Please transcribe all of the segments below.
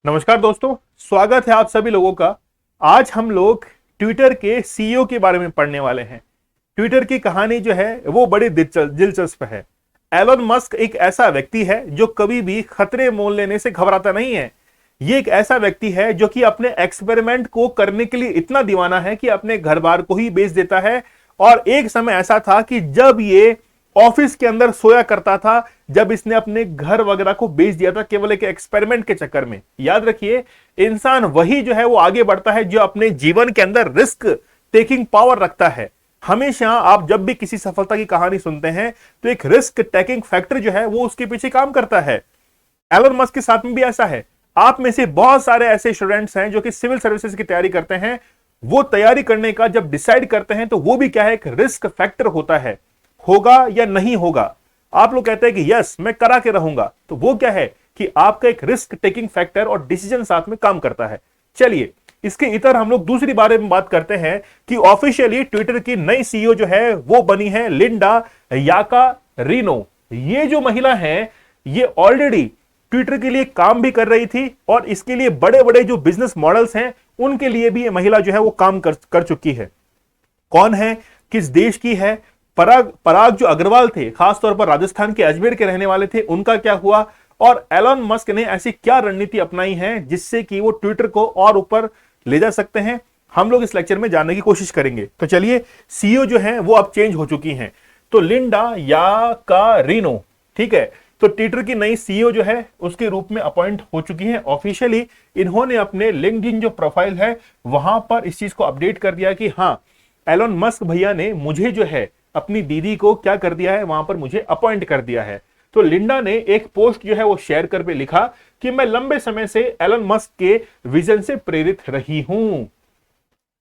नमस्कार दोस्तों, स्वागत है आप सभी लोगों का। आज हम लोग ट्विटर के सीईओ के बारे में पढ़ने वाले हैं। ट्विटर की कहानी जो है वो बड़ी दिलचस्प है। एलन मस्क एक ऐसा व्यक्ति है जो कभी भी खतरे मोल लेने से घबराता नहीं है। ये एक ऐसा व्यक्ति है जो कि अपने एक्सपेरिमेंट को करने के लिए इतना दीवाना है कि अपने घर बार को ही बेच देता है। और एक समय ऐसा था कि जब ये ऑफिस के अंदर सोया करता था, जब इसने अपने घर वगैरह को बेच दिया था केवल एक एक्सपेरिमेंट के चक्कर में। याद रखिए, इंसान वही जो है वो आगे बढ़ता है जो अपने जीवन के अंदर रिस्क टेकिंग पावर रखता है। हमेशा आप जब भी किसी सफलता की कहानी सुनते हैं तो एक रिस्क टेकिंग फैक्टर जो है वो उसके पीछे काम करता है। एलन मस्क के साथ में भी ऐसा है। आप में से बहुत सारे ऐसे स्टूडेंट्स हैं जो कि सिविल सर्विसेज की तैयारी करते हैं। वो तैयारी करने का जब डिसाइड करते हैं तो वो भी क्या है, एक रिस्क फैक्टर होता है। होगा या नहीं होगा, आप लोग कहते हैं कि यस मैं करा के रहूंगा, तो वो क्या है कि आपका एक रिस्क टेकिंग फैक्टर और डिसीजन साथ में काम करता है। चलिए, इसके इतर हम लोग दूसरी बारे में बात करते हैं कि ऑफिशियली ट्विटर की नई सीईओ जो है वो बनी है लिंडा याकारिनो। ये जो महिला है ये ऑलरेडी ट्विटर के लिए काम भी कर रही थी और इसके लिए बड़े बड़े जो बिजनेस मॉडल्स हैं उनके लिए भी ये महिला जो है वो काम कर चुकी है। कौन है, किस देश की है? पराग जो अग्रवाल थे, खासतौर पर राजस्थान के अजमेर के रहने वाले थे, उनका क्या हुआ? और एलन मस्क ने ऐसी क्या रणनीति अपनाई है जिससे कि वो ट्विटर को और ऊपर ले जा सकते हैं, हम लोग इस लेक्चर में जानने की कोशिश करेंगे। तो चलिए, सीईओ जो है वो अब चेंज हो चुकी हैं। तो लिंडा याकारिनो, ठीक है, तो ट्विटर की नई सीईओ जो है उसके रूप में अपॉइंट हो चुकी है ऑफिशियली। इन्होंने अपने लिंक्डइन जो प्रोफाइल है वहां पर इस चीज को अपडेट कर दिया कि हाँ, एलन मस्क भैया ने मुझे जो है अपनी दीदी को क्या कर दिया है, वहां पर मुझे अपॉइंट कर दिया है। तो लिंडा ने एक पोस्ट जो है वो शेयर कर पे लिखा कि मैं लंबे समय से एलन मस्क के विजन से प्रेरित रही हूं।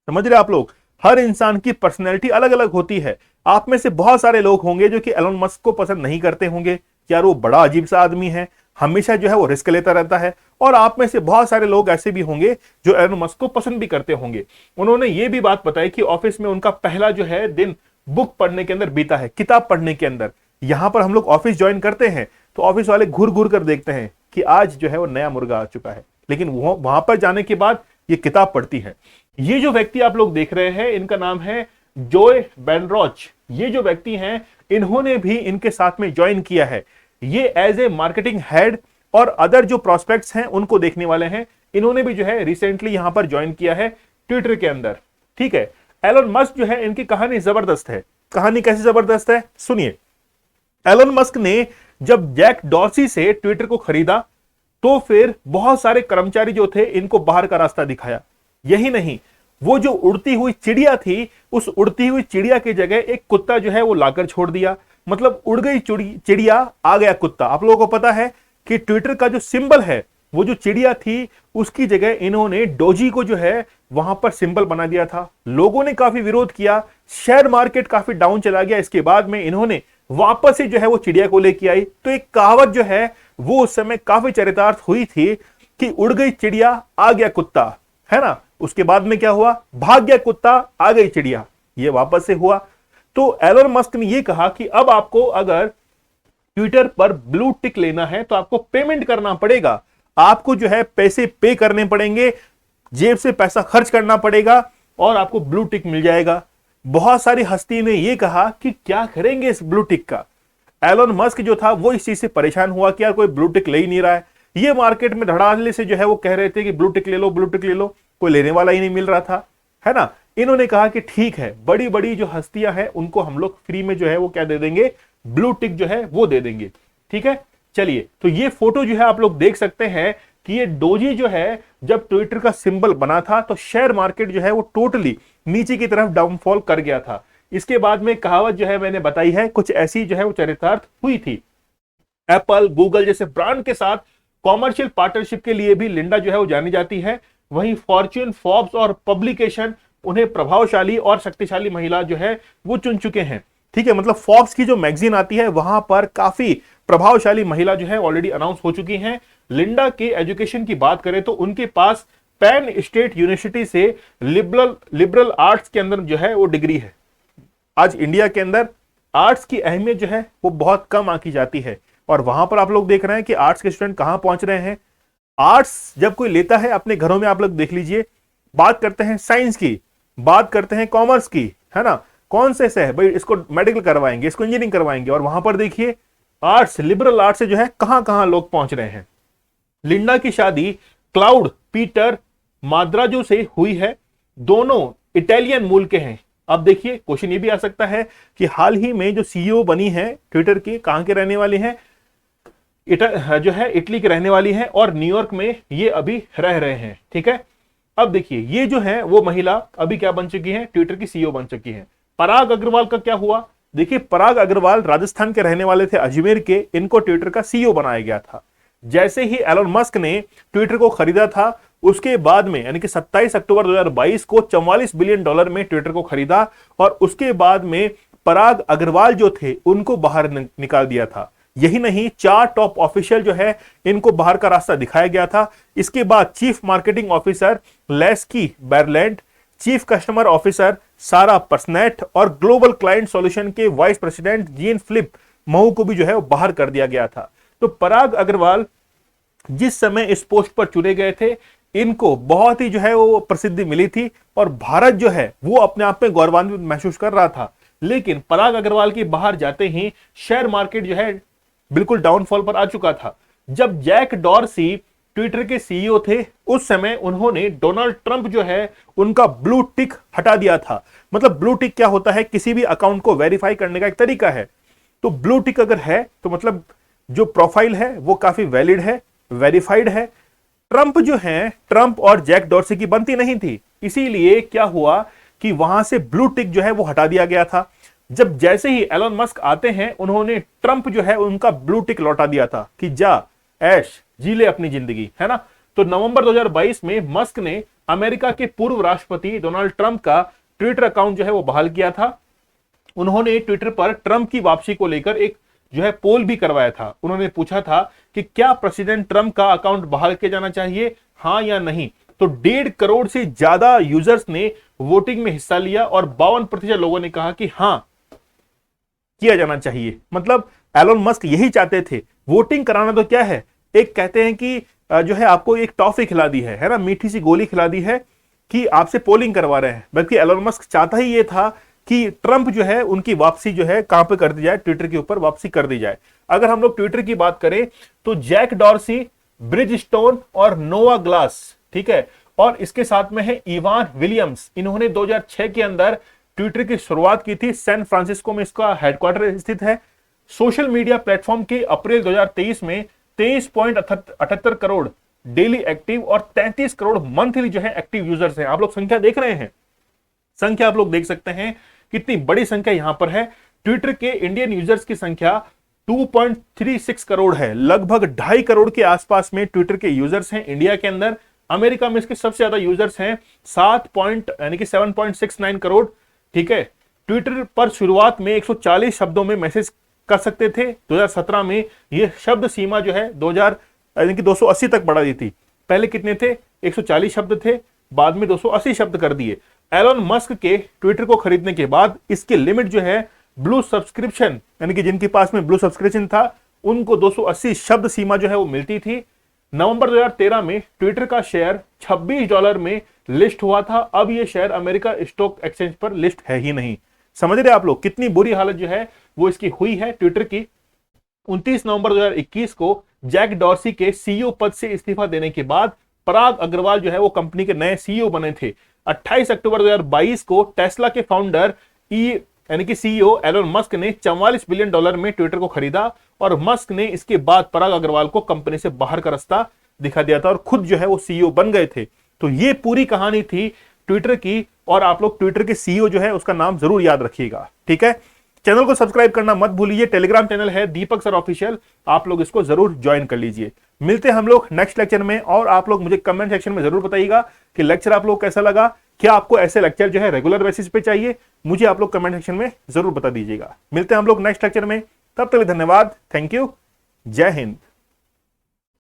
समझ रहे आप लोग, हर इंसान की पर्सनैलिटी अलग अलग होती है। आप में से बहुत सारे लोग होंगे जो कि एलन मस्क को पसंद नहीं करते होंगे, यार वो बड़ा अजीब सा आदमी है, हमेशा जो है वो रिस्क लेता रहता है। और आप में से बहुत सारे लोग ऐसे भी होंगे जो एलन मस्क को पसंद भी करते होंगे। उन्होंने ये भी बात बताई कि ऑफिस में उनका पहला जो है दिन बुक पढ़ने के अंदर बीता है, किताब पढ़ने के अंदर। यहां पर हम लोग ऑफिस ज्वाइन करते हैं तो ऑफिस वाले घूर घूर कर देखते हैं कि आज जो है वो नया मुर्गा आ चुका है, लेकिन वो वहां पर जाने के बाद ये किताब पढ़ती है। ये जो व्यक्ति आप लोग देख रहे हैं इनका नाम है जोय बेनरॉच। ये जो व्यक्ति हैं इन्होंने भी इनके साथ में ज्वाइन किया है। ये एज ए मार्केटिंग हेड और अदर जो प्रोस्पेक्ट्स हैं उनको देखने वाले हैं। इन्होंने भी जो है रिसेंटली यहां पर ज्वाइन किया है ट्विटर के अंदर, ठीक है। एलन मस्क जो है इनकी कहानी जबरदस्त है। कहानी कैसी जबरदस्त है, सुनिए। एलन मस्क ने जब जैक डॉर्सी से ट्विटर को खरीदा तो फिर बहुत सारे कर्मचारी जो थे इनको बाहर का रास्ता दिखाया। यही नहीं, वो जो उड़ती हुई चिड़िया थी उस उड़ती हुई चिड़िया की जगह एक कुत्ता जो है वो लाकर छोड़ दिया। मतलब उड़ गई चिड़िया, आ गया कुत्ता। आप लोगों को पता है कि ट्विटर का जो सिंबल है वो जो चिड़िया थी उसकी जगह इन्होंने डोजी को जो है वहां पर सिंबल बना दिया था। लोगों ने काफी विरोध किया, शेयर मार्केट काफी डाउन चला गया। इसके बाद में इन्होंने वापस से जो है वो चिड़िया को लेके आई। तो एक कहावत जो है वो उस समय काफी चरितार्थ हुई थी कि उड़ गई चिड़िया आ गया कुत्ता, है ना। उसके बाद में क्या हुआ, भाग गया कुत्ता आ गई चिड़िया, ये वापस से हुआ। तो एलन मस्क ने ये कहा कि अब आपको अगर ट्विटर पर ब्लू टिक लेना है तो आपको पेमेंट करना पड़ेगा, आपको जो है पैसे पे करने पड़ेंगे, जेब से पैसा खर्च करना पड़ेगा और आपको ब्लू टिक मिल जाएगा। बहुत सारी हस्ती ने यह कहा कि क्या करेंगे इस ब्लू टिक का। एलन मस्क जो था वो इस चीज से परेशान हुआ कि यार कोई ब्लू टिक ले ही नहीं रहा है। ये मार्केट में धड़ाधड़ से जो है वो कह रहे थे कि ब्लू टिक ले लो, ब्लू टिक ले लो, कोई लेने वाला ही नहीं मिल रहा था, है ना। इन्होंने कहा कि ठीक है, बड़ी बड़ी जो हस्तियां हैं उनको हम लोग फ्री में जो है वो क्या दे देंगे, ब्लू टिक जो है वो दे देंगे, ठीक है। चलिए, तो ये फोटो जो है आप लोग देख सकते हैं कि ये डोजी जो है जब ट्विटर का सिंबल बना था तो शेयर मार्केट जो है वो टोटली नीचे की तरफ डाउनफॉल कर गया था। इसके बाद में कहावत जो है मैंने बताई है कुछ ऐसी जो है वो चरितार्थ हुई थी। एप्पल, गूगल जैसे ब्रांड के साथ कॉमर्शियल पार्टनरशिप के लिए भी लिंडा जो है वो जानी जाती है। वहीं फॉर्च्यून, फोर्ब्स और पब्लिकेशन उन्हें प्रभावशाली और शक्तिशाली महिला जो है वो चुन चुके हैं, ठीक है। मतलब फोर्ब्स की जो मैगजीन आती है वहां पर काफी प्रभावशाली महिला जो है ऑलरेडी अनाउंस हो चुकी हैं। लिंडा के एजुकेशन की बात करें तो उनके पास पेन स्टेट यूनिवर्सिटी से लिबरल आर्ट्स के अंदर जो है वो डिग्री है। आज इंडिया के अंदर आर्ट्स की अहमियत जो है वो बहुत कम आंकी जाती है और वहां पर आप लोग देख रहे हैं कि आर्ट्स के स्टूडेंट कहां पहुंच रहे हैं। आर्ट्स जब कोई लेता है अपने घरों में, आप लोग देख लीजिए, बात करते हैं साइंस की, बात करते हैं कॉमर्स की, है ना, कौन से है भाई, इसको मेडिकल करवाएंगे, इसको इंजीनियरिंग करवाएंगे, और वहां पर देखिए आर्ट्स, लिबरल आर्ट्स से जो है कहां कहां लोग पहुंच रहे हैं। लिंडा की शादी क्लाउड पीटर माद्राजो से हुई है, दोनों इटालियन मूल के हैं। अब देखिए क्वेश्चन ये भी आ सकता है कि हाल ही में जो सीईओ बनी है ट्विटर की, कहां के रहने वाली हैं, जो है इटली के रहने वाली है, और न्यूयॉर्क में ये अभी रह रहे हैं। ठीक है, अब देखिए ये जो है वो महिला अभी क्या बन चुकी है, ट्विटर की सीईओ बन चुकी है। पराग अग्रवाल का क्या हुआ, देखिए पराग अग्रवाल राजस्थान के रहने वाले थे, अजमेर के, इनको ट्विटर का सीईओ बनाया गया था। जैसे ही एलन मस्क ने ट्विटर को खरीदा था, उसके बाद में यानी कि 27 अक्टूबर 2022 को $44 बिलियन में ट्विटर को खरीदा, और उसके बाद में पराग अग्रवाल जो थे उनको बाहर निकाल दिया था। यही नहीं, 4 टॉप ऑफिशियल जो है इनको बाहर का रास्ता दिखाया गया था। इसके बाद chief marketing officer Leslie Berland, chief customer officer Sarah Personette और ग्लोबल क्लाइंट सॉल्यूशन के vice president Jean Philippe Mahu को भी जो है वो बाहर कर दिया गया था। तो पराग अग्रवाल जिस समय इस पोस्ट पर चुने गए थे, इनको बहुत ही जो है वो प्रसिद्धि मिली थी, और भारत जो है वो अपने आप में गौरवान्वित महसूस कर रहा था। लेकिन पराग अग्रवाल के बाहर जाते ही शेयर मार्केट जो है बिल्कुल डाउनफॉल पर आ चुका था। जब जैक डॉर्सी ट्विटर के सीईओ थे, उस समय उन्होंने डोनाल्ड ट्रंप जो है उनका ब्लू टिक हटा दिया था। मतलब ब्लू टिक क्या होता है, किसी भी अकाउंट को वेरीफाई करने का एक तरीका है। तो ब्लू टिक अगर है तो मतलब जो प्रोफाइल है वो काफी वैलिड है, वेरीफाइड है। ट्रंप जो है, ट्रंप और जैक डॉर्सी की बनती नहीं थी, इसीलिए क्या हुआ कि वहां से ब्लू टिक जो है वो हटा दिया गया था। जब जैसे ही एलन मस्क आते हैं, उन्होंने ट्रंप जो है उनका ब्लू टिक लौटा दिया था कि जा ऐश जी ले अपनी जिंदगी, है ना। तो नवंबर 2022 में मस्क ने अमेरिका के पूर्व राष्ट्रपति डोनाल्ड ट्रंप का ट्विटर अकाउंट जो है वो बहाल किया था। उन्होंने ट्विटर पर ट्रंप की वापसी को लेकर एक जो है पोल भी करवाया था। उन्होंने पूछा था कि क्या प्रेसिडेंट ट्रंप का अकाउंट बहाल किया जाना चाहिए, हाँ या नहीं। तो 1.5 करोड़ से ज्यादा यूजर्स ने वोटिंग में हिस्सा लिया और 52% लोगों ने कहा कि हाँ किया जाना चाहिए। मतलब एलन मस्क यही चाहते थे। वोटिंग कराना तो क्या है, एक कहते हैं कि जो है आपको एक टॉफी खिला दी है ना, मीठी सी गोली खिला दी है कि आपसे पोलिंग करवा रहे हैं। बल्कि एलन मस्क चाहता ही ये था कि ट्रंप जो है उनकी वापसी जो है कहां पे कर दी जाए, ट्विटर के ऊपर वापसी कर दी जाए। अगर हम लोग ट्विटर की बात करें तो जैक डॉर्सी, ब्रिजस्टोन और नोवा ग्लास, ठीक है, और इसके साथ में है इवान विलियम्स। इन्होंने 2006 के अंदर ट्विटर की शुरुआत की थी। सैन फ्रांसिस्को में इसका हेडक्वार्टर स्थित है। सोशल मीडिया प्लेटफॉर्म के अप्रैल 2023 में 23.78 करोड़ डेली एक्टिव और 33 करोड़ मंथली जो है एक्टिव यूजर्स हैं। आप लोग संख्या देख रहे हैं, संख्या आप लोग देख सकते हैं कितनी बड़ी संख्या यहां पर है। ट्विटर के इंडियन यूजर्स की संख्या 2.36 करोड़ है। लगभग 2.5 करोड़ के आसपास में ट्विटर के यूजर्स हैं इंडिया के अंदर। अमेरिका में इसके सबसे ज्यादा यूजर्स हैं 7.69 करोड़। ठीक है, ट्विटर पर शुरुआत में 140 शब्दों में मैसेज कर सकते थे। 2017 में यह शब्द सीमा जो है 280 तक बढ़ा दी थी। पहले कितने थे, 140 शब्द थे, बाद में 280 शब्द कर दिए। एलन मस्क के ट्विटर को खरीदने के बाद इसकी लिमिट जो है ब्लू सब्सक्रिप्शन, यानी कि जिनके पास में ब्लू सब्सक्रिप्शन था उनको 280 शब्द सीमा जो है वो मिलती थी। नवंबर 2013 में ट्विटर का शेयर $26 में लिस्ट हुआ था। अब यह शेयर अमेरिका स्टॉक एक्सचेंज पर लिस्ट है ही नहीं। समझ रहे आप लोग कितनी बुरी हालत जो है वो इसकी हुई है ट्विटर की। 29 नवंबर 2021 को जैक डॉर्सी के सीईओ पद से इस्तीफा देने के बाद पराग अग्रवाल जो है वो कंपनी के नए सीईओ बने थे। 28 अक्टूबर 2022 को टेस्ला के फाउंडर यानी कि सीईओ एलन मस्क ने $44 बिलियन में ट्विटर को खरीदा, और मस्क ने इसके बाद पराग अग्रवाल को कंपनी से बाहर का रास्ता दिखा दिया था और खुद जो है वो सीईओ बन गए थे। तो ये पूरी कहानी थी ट्विटर की, और आप लोग ट्विटर के सीईओ जो है उसका नाम जरूर याद रखिएगा। ठीक है, चैनल को सब्सक्राइब करना मत भूलिए। टेलीग्राम चैनल है दीपक सर ऑफिशियल, आप लोग इसको जरूर ज्वाइन कर लीजिए। मिलते हैं हम लोग नेक्स्ट लेक्चर में, और आप लोग मुझे कमेंट सेक्शन में जरूर बताइएगा कि लेक्चर आप लोग कैसा लगा। क्या आपको ऐसे लेक्चर जो है रेगुलर बेसिस पे चाहिए, मुझे आप लोग कमेंट सेक्शन में जरूर बता दीजिएगा। मिलते हैं हम लोग नेक्स्ट लेक्चर में, तब तक धन्यवाद, थैंक यू, जय हिंद।